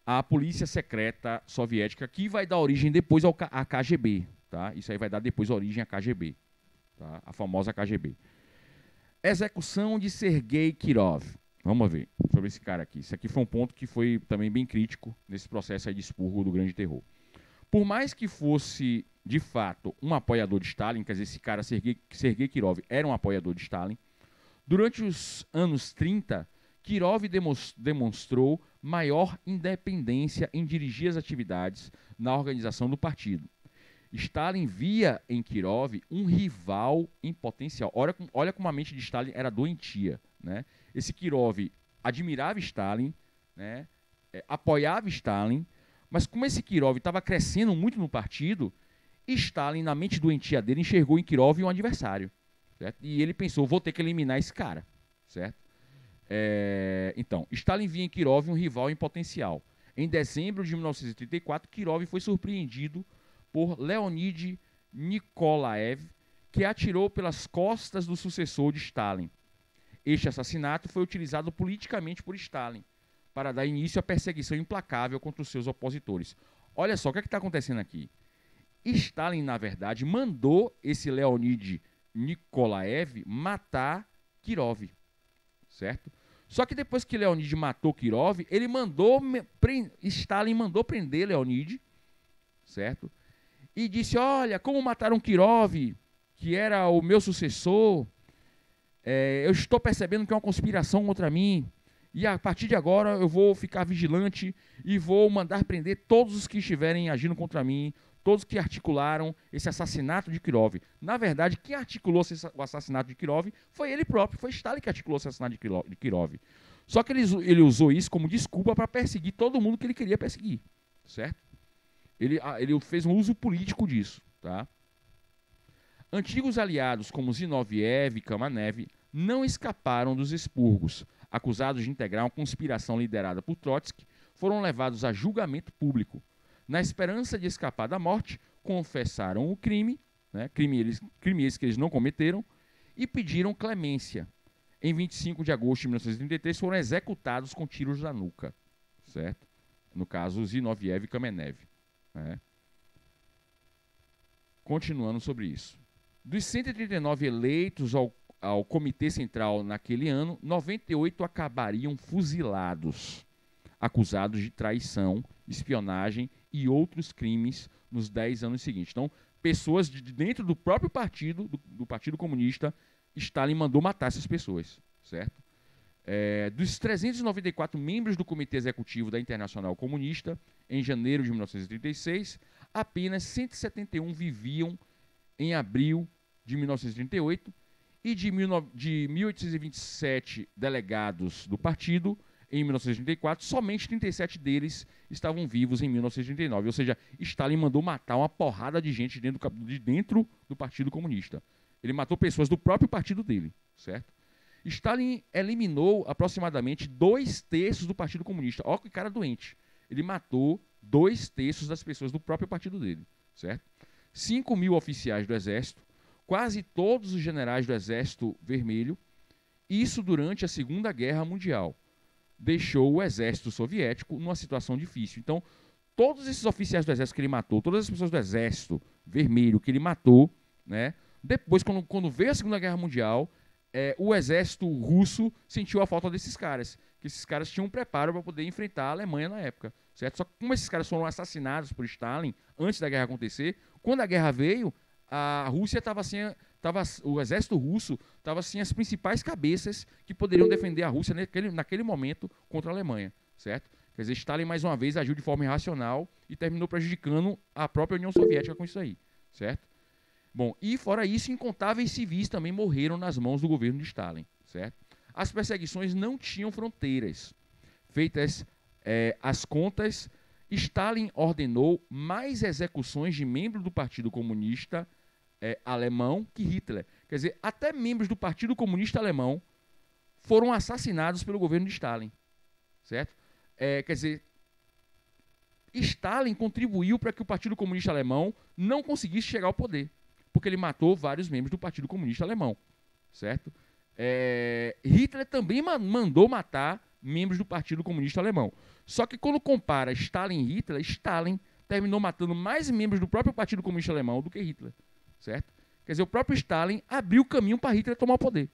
A polícia secreta soviética, que vai dar origem depois à KGB, tá? Isso aí vai dar depois origem à KGB, tá? A famosa KGB. Execução de Sergei Kirov. Vamos ver sobre esse cara aqui. Isso aqui foi um ponto que foi também bem crítico nesse processo aí de expurgo do Grande Terror. Por mais que fosse, de fato, um apoiador de Stalin, quer dizer, esse cara, Sergei Kirov, era um apoiador de Stalin, durante os anos 30, Kirov demonstrou maior independência em dirigir as atividades na organização do partido. Stalin via em Kirov um rival em potencial. Olha como a mente de Stalin era doentia, né? Esse Kirov admirava Stalin, né? Apoiava Stalin, mas como esse Kirov estava crescendo muito no partido, Stalin, na mente doentia dele, enxergou em Kirov um adversário, certo? E ele pensou, vou ter que eliminar esse cara, certo? Então, Stalin via em Kirov um rival em potencial. Em dezembro de 1934, Kirov foi surpreendido por Leonid Nikolaev, que atirou pelas costas do sucessor de Stalin. Este assassinato foi utilizado politicamente por Stalin para dar início à perseguição implacável contra os seus opositores. Olha só, o que está acontecendo aqui? Stalin, na verdade, mandou esse Leonid Nikolaev matar Kirov, certo? Só que depois que Leonid matou Kirov, Stalin mandou prender Leonid, certo? E disse, olha, como mataram Kirov, que era o meu sucessor, eu estou percebendo que é uma conspiração contra mim, e a partir de agora eu vou ficar vigilante e vou mandar prender todos os que estiverem agindo contra mim, todos que articularam esse assassinato de Kirov. Na verdade, quem articulou o assassinato de Kirov foi ele próprio, foi Stalin que articulou o assassinato de Kirov. Só que ele usou isso como desculpa para perseguir todo mundo que ele queria perseguir, certo? Ele fez um uso político disso, tá? Antigos aliados como Zinoviev e Kamenev não escaparam dos expurgos. Acusados de integrar uma conspiração liderada por Trotsky, foram levados a julgamento público. Na esperança de escapar da morte, confessaram o crime, né, crime esse que eles não cometeram, e pediram clemência. Em 25 de agosto de 1933, foram executados com tiros na nuca, certo? No caso, Zinoviev e Kamenev. Né? Continuando sobre isso. Dos 139 eleitos ao Comitê Central naquele ano, 98 acabariam fuzilados, acusados de traição, espionagem e outros crimes nos 10 anos seguintes. Então, pessoas de dentro do próprio partido, do Partido Comunista, Stalin mandou matar essas pessoas, certo? Dos 394 membros do Comitê Executivo da Internacional Comunista, em janeiro de 1936, apenas 171 viviam em abril de 1938 e de 1.827 delegados do partido, em 1934, somente 37 deles estavam vivos em 1939. Ou seja, Stalin mandou matar uma porrada de gente de dentro do Partido Comunista. Ele matou pessoas do próprio partido dele, certo? Stalin eliminou aproximadamente 2/3 do Partido Comunista. Olha que cara doente. Ele matou 2/3 das pessoas do próprio partido dele, certo? 5.000 oficiais do Exército, quase todos os generais do Exército Vermelho, isso durante a Segunda Guerra Mundial. Deixou o Exército Soviético numa situação difícil. Então, todos esses oficiais do Exército que ele matou, todas as pessoas do Exército Vermelho que ele matou, né? Depois, quando veio a Segunda Guerra Mundial, o exército russo sentiu a falta desses caras, que esses caras tinham um preparo para poder enfrentar a Alemanha na época, certo? Só que como esses caras foram assassinados por Stalin antes da guerra acontecer, quando a guerra veio, a Rússia estava assim, o exército russo estava assim as principais cabeças que poderiam defender a Rússia naquele momento contra a Alemanha, certo? Quer dizer, Stalin mais uma vez agiu de forma irracional e terminou prejudicando a própria União Soviética com isso aí, certo? Bom, e fora isso, incontáveis civis também morreram nas mãos do governo de Stalin, certo? As perseguições não tinham fronteiras. Feitas as contas, Stalin ordenou mais execuções de membros do Partido Comunista Alemão que Hitler. Quer dizer, até membros do Partido Comunista Alemão foram assassinados pelo governo de Stalin, certo? Quer dizer, Stalin contribuiu para que o Partido Comunista Alemão não conseguisse chegar ao poder. porque ele matou vários membros do Partido Comunista Alemão, certo? Hitler também mandou matar membros do Partido Comunista Alemão. Só que quando compara Stalin e Hitler, Stalin terminou matando mais membros do próprio Partido Comunista Alemão do que Hitler, certo? Quer dizer, o próprio Stalin abriu o caminho para Hitler tomar o poder.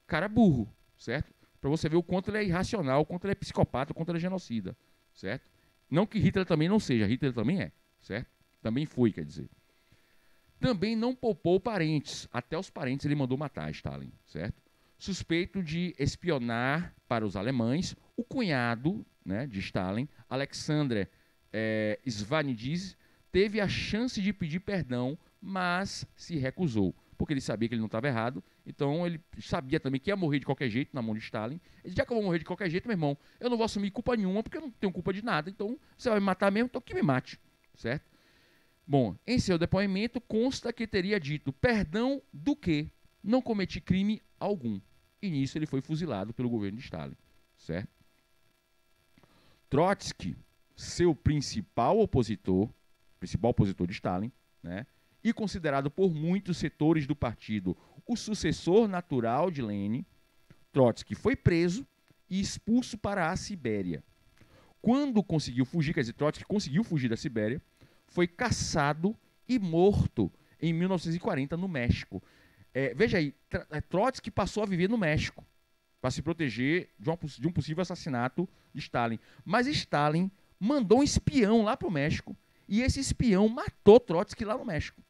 Cara burro, certo? Para você ver o quanto ele é irracional, o quanto ele é psicopata, o quanto ele é genocida, certo? Não que Hitler também não seja, Hitler também é, certo? Também foi, quer dizer. Também não poupou parentes, até os parentes ele mandou matar Stalin, certo? Suspeito de espionar para os alemães o cunhado, né, de Stalin, Alexander Svanidze, teve a chance de pedir perdão, mas se recusou, porque ele sabia que ele não estava errado, então ele sabia também que ia morrer de qualquer jeito na mão de Stalin. Ele disse, já que eu vou morrer de qualquer jeito, meu irmão, eu não vou assumir culpa nenhuma, porque eu não tenho culpa de nada, então você vai me matar mesmo, então que me mate, certo? Bom, em seu depoimento consta que teria dito, perdão do quê? Não cometi crime algum. E nisso ele foi fuzilado pelo governo de Stalin, certo? Trotsky, seu principal opositor de Stalin, né, e considerado por muitos setores do partido o sucessor natural de Lenin, Trotsky foi preso e expulso para a Sibéria. Quando conseguiu fugir, quer dizer, Trotsky conseguiu fugir da Sibéria, foi caçado e morto em 1940 no México. Veja aí, Trotsky passou a viver no México para se proteger de um possível assassinato de Stalin. Mas Stalin mandou um espião lá para o México e esse espião matou Trotsky lá no México,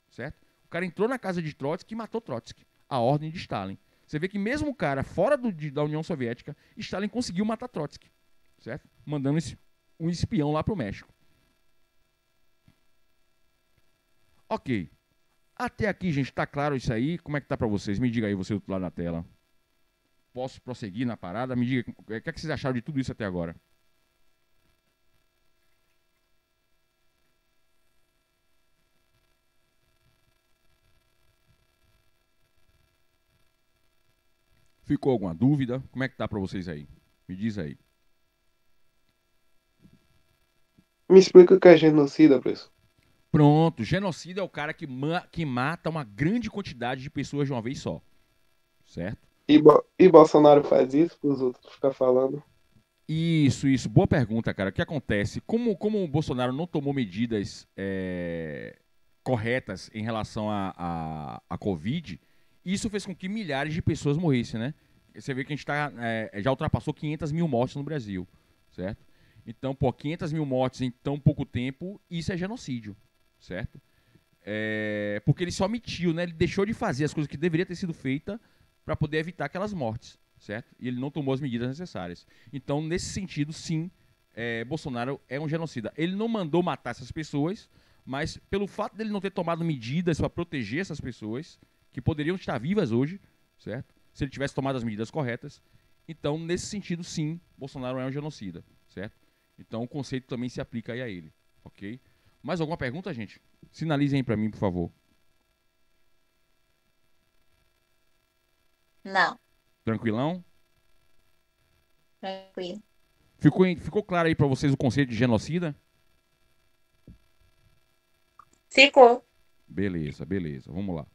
certo? O cara entrou na casa de Trotsky e matou Trotsky, a ordem de Stalin. Você vê que mesmo o cara fora da União Soviética, Stalin conseguiu matar Trotsky, certo? Mandando um espião lá para o México. Ok. Até aqui, gente, tá claro isso aí? Como é que tá para vocês? Me diga aí, você do outro lado da tela. Posso prosseguir na parada? Me diga, o que é que vocês acharam de tudo isso até agora? Ficou alguma dúvida? Como é que tá para vocês aí? Me diz aí. Me explica o que é genocida, professor. Pronto, genocida é o cara que mata uma grande quantidade de pessoas de uma vez só, certo? E Bolsonaro faz isso para os outros ficar falando? Isso. Boa pergunta, cara. O que acontece? Como o Bolsonaro não tomou medidas corretas em relação à Covid, isso fez com que milhares de pessoas morressem, né? Você vê que a gente já ultrapassou 500 mil mortes no Brasil, certo? Então, 500 mil mortes em tão pouco tempo, isso é genocídio, certo? Porque ele se omitiu, né? Ele deixou de fazer as coisas que deveriam ter sido feitas para poder evitar aquelas mortes, certo? E ele não tomou as medidas necessárias. Então, nesse sentido, sim, Bolsonaro é um genocida. Ele não mandou matar essas pessoas, mas pelo fato dele não ter tomado medidas para proteger essas pessoas, que poderiam estar vivas hoje, certo? Se ele tivesse tomado as medidas corretas. Então, nesse sentido, sim, Bolsonaro é um genocida, certo? Então, o conceito também se aplica aí a ele, ok? Mais alguma pergunta, gente? Sinalizem aí para mim, por favor. Não, Tranquilão? tranquilo. Ficou claro aí para vocês o conceito de genocida? Ficou. Beleza. Vamos lá.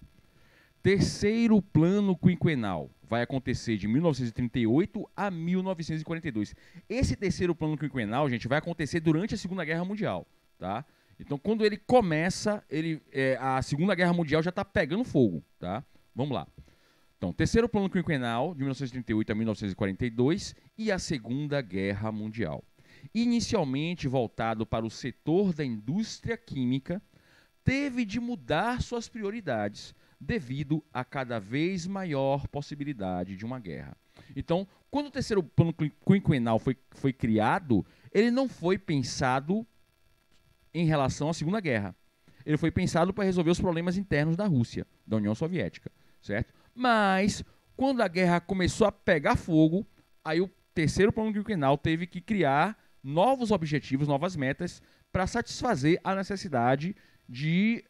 Terceiro plano quinquenal vai acontecer de 1938 a 1942. Esse terceiro plano quinquenal, gente, vai acontecer durante a Segunda Guerra Mundial, tá? Então, quando ele começa, a Segunda Guerra Mundial já está pegando fogo, tá? Vamos lá. Então, terceiro plano quinquenal, de 1938 a 1942, e a Segunda Guerra Mundial. Inicialmente voltado para o setor da indústria química, teve de mudar suas prioridades devido a cada vez maior possibilidade de uma guerra. Então, quando o terceiro plano quinquenal foi criado, ele não foi pensado em relação à Segunda Guerra. Ele foi pensado para resolver os problemas internos da Rússia, da União Soviética, certo? Mas, quando a guerra começou a pegar fogo, aí o terceiro plano quinquenal teve que criar novos objetivos, novas metas, para satisfazer a necessidade de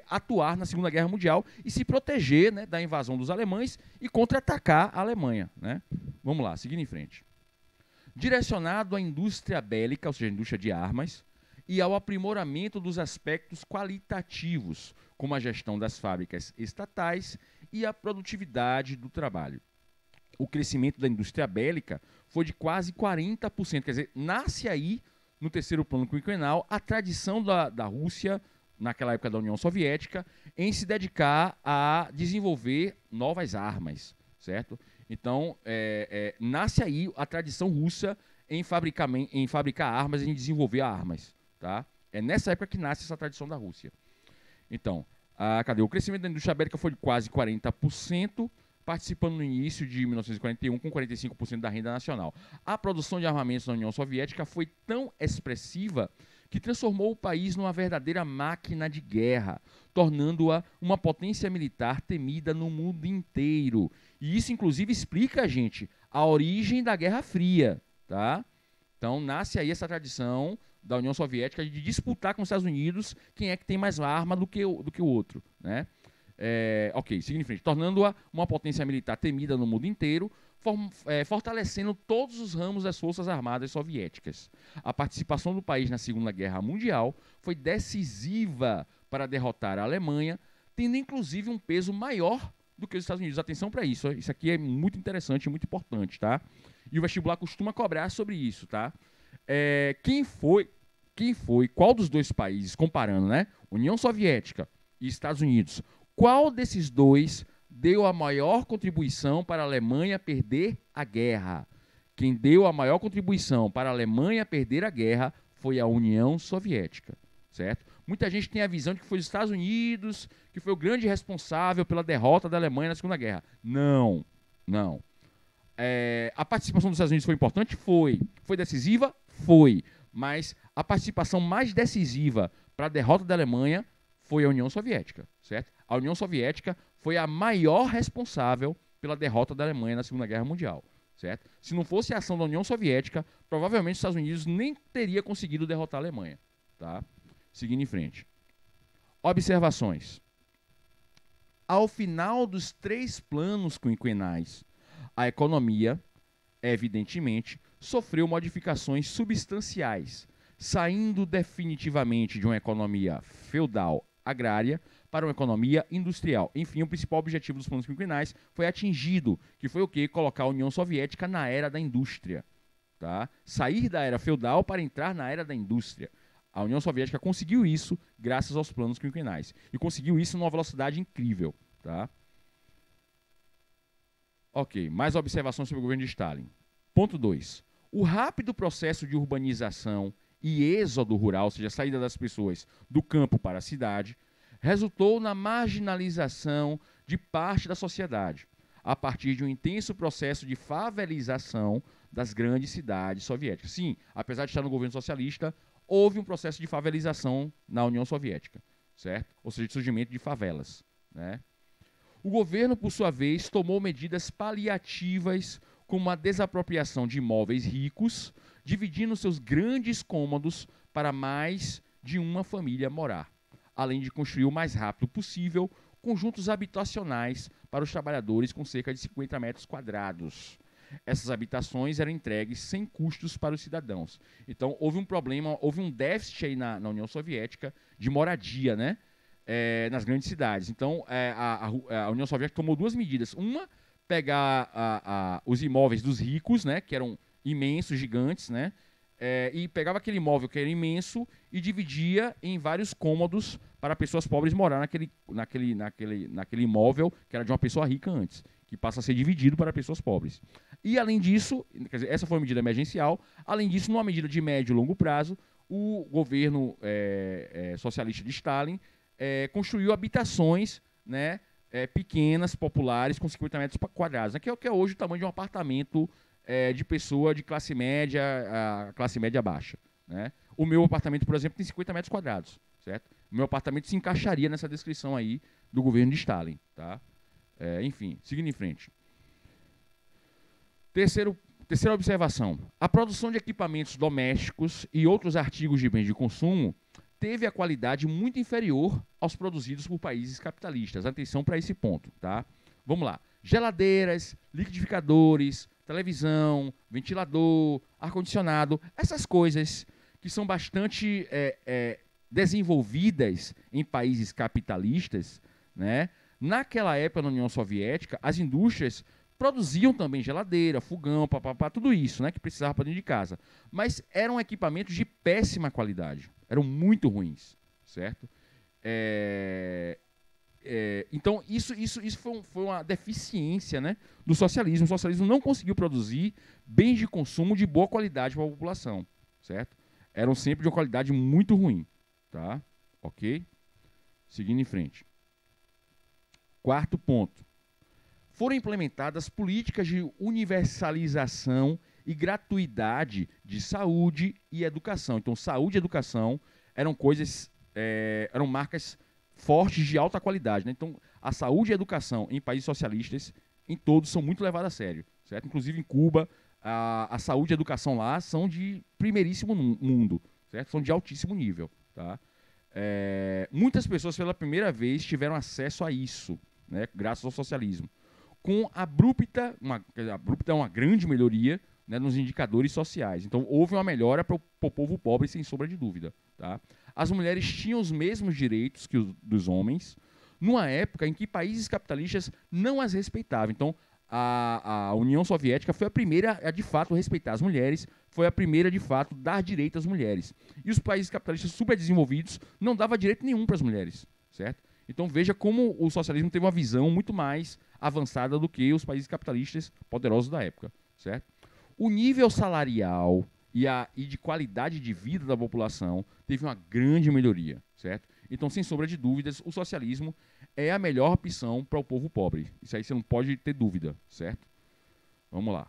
atuar na Segunda Guerra Mundial e se proteger, né, da invasão dos alemães e contra-atacar a Alemanha, né? Vamos lá, seguindo em frente. Direcionado à indústria bélica, ou seja, à indústria de armas, e ao aprimoramento dos aspectos qualitativos, como a gestão das fábricas estatais e a produtividade do trabalho. O crescimento da indústria bélica foi de quase 40%, quer dizer, nasce aí, no terceiro plano quinquenal, a tradição da Rússia, naquela época da União Soviética, em se dedicar a desenvolver novas armas, certo? Então, nasce aí a tradição russa em fabricar armas, em desenvolver armas, tá? É nessa época que nasce essa tradição da Rússia. Então, o crescimento da indústria bélica foi de quase 40%, participando no início de 1941 com 45% da renda nacional. A produção de armamentos na União Soviética foi tão expressiva que transformou o país numa verdadeira máquina de guerra, tornando-a uma potência militar temida no mundo inteiro. E isso, inclusive, explica, gente, a origem da Guerra Fria, tá? Então, nasce aí essa tradição da União Soviética de disputar com os Estados Unidos quem é que tem mais arma do que o outro, né? Ok, seguindo em frente. Tornando-a uma potência militar temida no mundo inteiro, fortalecendo todos os ramos das Forças Armadas Soviéticas. A participação do país na Segunda Guerra Mundial foi decisiva para derrotar a Alemanha, tendo inclusive um peso maior do que os Estados Unidos. Atenção para isso. Isso aqui é muito interessante e muito importante, tá? E o vestibular costuma cobrar sobre isso, tá? Qual dos dois países, comparando, né? União Soviética e Estados Unidos, qual desses dois deu a maior contribuição para a Alemanha perder a guerra? Quem deu a maior contribuição para a Alemanha perder a guerra foi a União Soviética, certo? Muita gente tem a visão de que foi os Estados Unidos que foi o grande responsável pela derrota da Alemanha na Segunda Guerra. Não, não. A participação dos Estados Unidos foi importante? Foi. Foi decisiva? Foi. Mas a participação mais decisiva para a derrota da Alemanha foi a União Soviética, certo? A União Soviética foi a maior responsável pela derrota da Alemanha na Segunda Guerra Mundial, certo? Se não fosse a ação da União Soviética, provavelmente os Estados Unidos nem teria conseguido derrotar a Alemanha, tá? Seguindo em frente. Observações. Ao final dos 3 planos quinquenais, a economia, evidentemente, sofreu modificações substanciais, saindo definitivamente de uma economia feudal agrária para uma economia industrial. Enfim, o principal objetivo dos planos quinquenais foi atingido, que foi o quê? Colocar a União Soviética na era da indústria. Tá? Sair da era feudal para entrar na era da indústria. A União Soviética conseguiu isso graças aos planos quinquenais. E conseguiu isso numa velocidade incrível. Tá? Ok, mais observações sobre o governo de Stalin. Ponto 2. O rápido processo de urbanização e êxodo rural, ou seja, a saída das pessoas do campo para a cidade, resultou na marginalização de parte da sociedade, a partir de um intenso processo de favelização das grandes cidades soviéticas. Sim, apesar de estar no governo socialista, houve um processo de favelização na União Soviética, certo? Ou seja, de surgimento de favelas, né? O governo, por sua vez, tomou medidas paliativas como a desapropriação de imóveis ricos, dividindo seus grandes cômodos para mais de uma família morar, além de construir o mais rápido possível conjuntos habitacionais para os trabalhadores com cerca de 50 metros quadrados. Essas habitações eram entregues sem custos para os cidadãos. Então, houve um problema, houve um déficit aí na União Soviética de moradia, né? Nas grandes cidades. Então, a União Soviética tomou 2 medidas. Uma, pegar os imóveis dos ricos, né, que eram imensos, gigantes, né, e pegava aquele imóvel que era imenso e dividia em vários cômodos para pessoas pobres morar naquele imóvel que era de uma pessoa rica antes, que passa a ser dividido para pessoas pobres. E, além disso, quer dizer, essa foi uma medida emergencial. Além disso, numa medida de médio e longo prazo, o governo socialista de Stalin construiu habitações, né, pequenas, populares, com 50 metros quadrados, né, que é hoje o tamanho de um apartamento de pessoa de classe média a classe média baixa. Né? O meu apartamento, por exemplo, tem 50 metros quadrados, certo? O meu apartamento se encaixaria nessa descrição aí do governo de Stalin. Tá? Enfim, seguindo em frente. Terceira observação. A produção de equipamentos domésticos e outros artigos de bens de consumo teve a qualidade muito inferior aos produzidos por países capitalistas. Atenção para esse ponto, tá? Vamos lá. Geladeiras, liquidificadores, televisão, ventilador, ar-condicionado, essas coisas que são bastante desenvolvidas em países capitalistas, né? Naquela época, na União Soviética, as indústrias produziam também geladeira, fogão, papapá, tudo isso, né, que precisava para dentro de casa. Mas eram equipamentos de péssima qualidade. Eram muito ruins, certo? Então, isso foi uma deficiência, né, do socialismo. O socialismo não conseguiu produzir bens de consumo de boa qualidade para a população, certo? Eram sempre de uma qualidade muito ruim, tá? Ok? Seguindo em frente. Quarto ponto. Foram implementadas políticas de universalização e gratuidade de saúde e educação. Então, saúde e educação eram coisas, eram marcas fortes de alta qualidade, né? Então, a saúde e a educação em países socialistas, em todos, são muito levadas a sério, certo? Inclusive em Cuba, a saúde e a educação lá são de primeiríssimo mundo, certo? São de altíssimo nível, tá? Muitas pessoas pela primeira vez tiveram acesso a isso, né? Graças ao socialismo. Com abrupta é uma grande melhoria, né, nos indicadores sociais. Então, houve uma melhora para o povo pobre, sem sombra de dúvida. Tá? As mulheres tinham os mesmos direitos que os dos homens, numa época em que países capitalistas não as respeitavam. Então, a União Soviética foi a primeira a, de fato, respeitar as mulheres, foi a primeira, de fato, dar direito às mulheres. E os países capitalistas superdesenvolvidos não davam direito nenhum para as mulheres, certo? Então, veja como o socialismo teve uma visão muito mais avançada do que os países capitalistas poderosos da época, certo? O nível salarial e de qualidade de vida da população teve uma grande melhoria, certo? Então, sem sombra de dúvidas, o socialismo é a melhor opção para o povo pobre. Isso aí você não pode ter dúvida, certo? Vamos lá.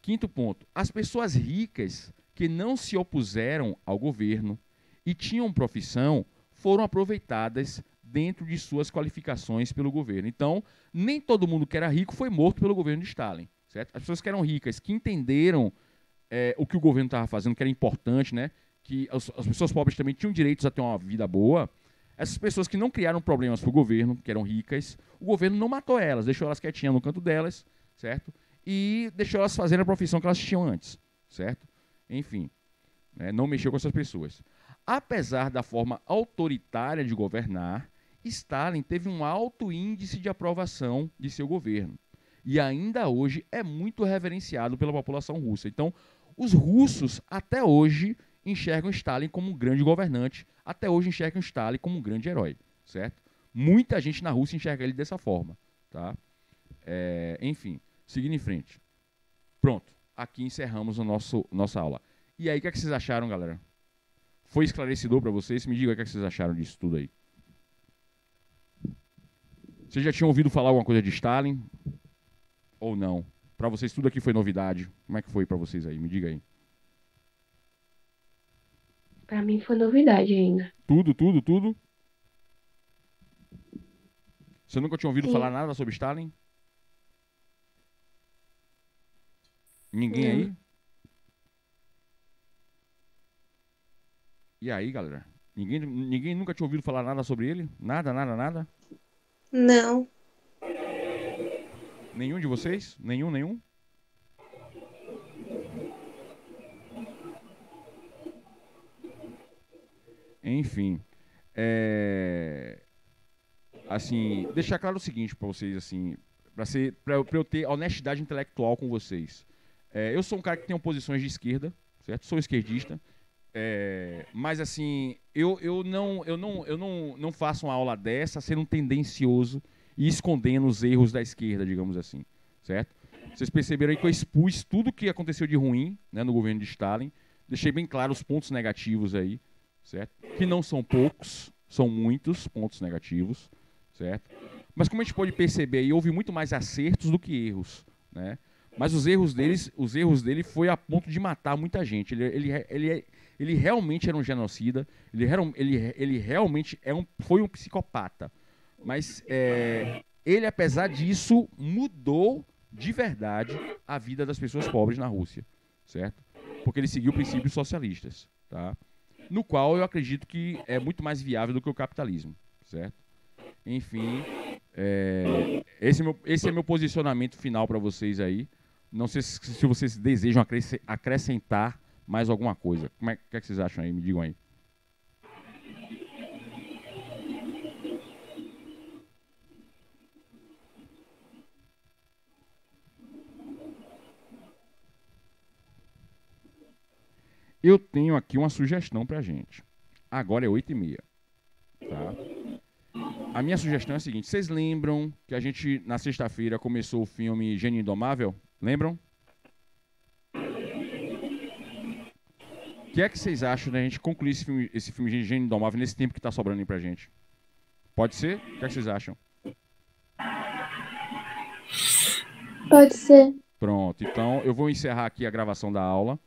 Quinto ponto. As pessoas ricas que não se opuseram ao governo e tinham profissão foram aproveitadas dentro de suas qualificações pelo governo. Então, nem todo mundo que era rico foi morto pelo governo de Stalin, certo? As pessoas que eram ricas, que entenderam o que o governo estava fazendo, que era importante, né? Que as pessoas pobres também tinham direitos a ter uma vida boa. Essas pessoas que não criaram problemas para o governo, que eram ricas, o governo não matou elas, deixou elas quietinhas no canto delas, certo? E deixou elas fazendo a profissão que elas tinham antes, certo? Enfim, né? Não mexeu com essas pessoas. Apesar da forma autoritária de governar, Stalin teve um alto índice de aprovação de seu governo. E ainda hoje é muito reverenciado pela população russa. Então, os russos, até hoje, enxergam Stalin como um grande governante. Até hoje enxergam Stalin como um grande herói, certo? Muita gente na Rússia enxerga ele dessa forma, tá? Enfim, seguindo em frente. Pronto, aqui encerramos a nossa aula. E aí, o que é que vocês acharam, galera? Foi esclarecedor para vocês? Me diga o que é que vocês acharam disso tudo aí. Vocês já tinham ouvido falar alguma coisa de Stalin? Ou não? Para vocês tudo aqui foi novidade. Como é que foi para vocês aí? Me diga aí. Pra mim foi novidade ainda. Tudo? Você nunca tinha ouvido Sim. falar nada sobre Stalin? Ninguém Não. aí? E aí, galera? Ninguém nunca tinha ouvido falar nada sobre ele? Nada? Não. Nenhum de vocês? Nenhum? Enfim. Assim, deixar claro o seguinte para vocês, assim, para eu ter honestidade intelectual com vocês. Eu sou um cara que tem posições de esquerda, certo? Sou esquerdista. Mas assim, eu não faço uma aula dessa sendo um tendencioso e escondendo os erros da esquerda, digamos assim, certo? Vocês perceberam aí que eu expus tudo o que aconteceu de ruim, né, no governo de Stalin, deixei bem claro os pontos negativos aí, certo? Que não são poucos, são muitos pontos negativos, certo? Mas como a gente pode perceber aí, houve muito mais acertos do que erros, né? Mas os erros dele foi a ponto de matar muita gente. Ele realmente era um genocida, ele realmente foi um psicopata. Mas ele, apesar disso, mudou de verdade a vida das pessoas pobres na Rússia, certo? Porque ele seguiu princípios socialistas, tá? No qual eu acredito que é muito mais viável do que o capitalismo, certo? Enfim, esse é meu posicionamento final para vocês aí. Não sei se vocês desejam acrescentar mais alguma coisa. O que é que vocês acham aí? Me digam aí. Eu tenho aqui uma sugestão pra gente. Agora é 8h30, tá? A minha sugestão é a seguinte. Vocês lembram que a gente, na sexta-feira, começou o filme Gênio Indomável? Lembram? O que é que vocês acham da gente concluir esse filme Gênio Indomável nesse tempo que tá sobrando aí pra gente? Pode ser? O que é que vocês acham? Pode ser. Pronto. Então, eu vou encerrar aqui a gravação da aula.